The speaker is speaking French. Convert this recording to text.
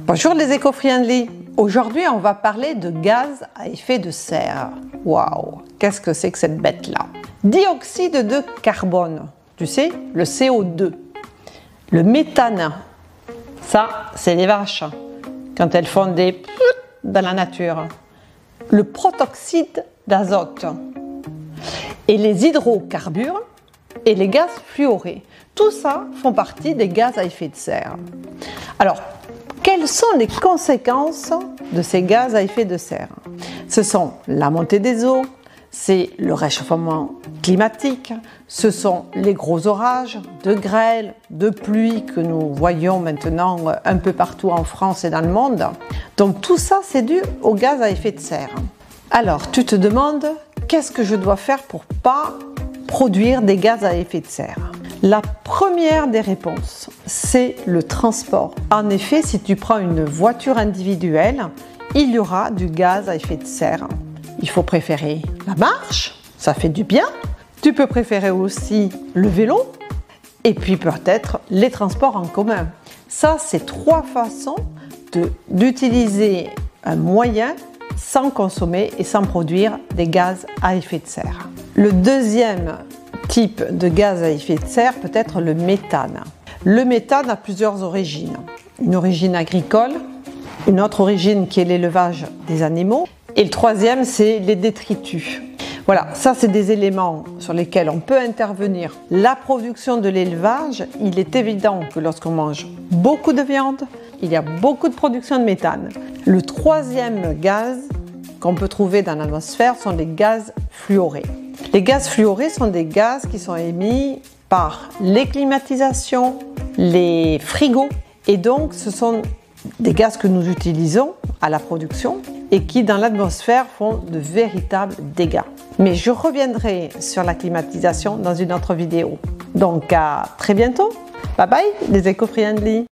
Bonjour les éco-friendly. Aujourd'hui, on va parler de gaz à effet de serre. Waouh, qu'est-ce que c'est que cette bête-là? Dioxyde de carbone, tu sais, le CO2. Le méthane, ça, c'est les vaches, quand elles font des dans la nature. Le protoxyde d'azote. Et les hydrocarbures et les gaz fluorés. Tout ça font partie des gaz à effet de serre. Alors, quelles sont les conséquences de ces gaz à effet de serre? Ce sont la montée des eaux, c'est le réchauffement climatique, ce sont les gros orages, de grêle, de pluie que nous voyons maintenant un peu partout en France et dans le monde. Donc tout ça, c'est dû aux gaz à effet de serre. Alors, tu te demandes, qu'est-ce que je dois faire pour ne pas produire des gaz à effet de serre? La première des réponses, c'est le transport. En effet, si tu prends une voiture individuelle, il y aura du gaz à effet de serre. Il faut préférer la marche, ça fait du bien. Tu peux préférer aussi le vélo et puis peut-être les transports en commun. Ça, c'est trois façons d'utiliser un moyen sans consommer et sans produire des gaz à effet de serre. Le deuxième type de gaz à effet de serre peut être le méthane. Le méthane a plusieurs origines. Une origine agricole, une autre origine qui est l'élevage des animaux, et le troisième, c'est les détritus. Voilà, ça c'est des éléments sur lesquels on peut intervenir. La production de l'élevage, il est évident que lorsqu'on mange beaucoup de viande, il y a beaucoup de production de méthane. Le troisième gaz qu'on peut trouver dans l'atmosphère sont les gaz fluorés. Les gaz fluorés sont des gaz qui sont émis par les climatisations, les frigos, et donc ce sont des gaz que nous utilisons à la production et qui dans l'atmosphère font de véritables dégâts. Mais je reviendrai sur la climatisation dans une autre vidéo. Donc à très bientôt. Bye bye les éco-friendly.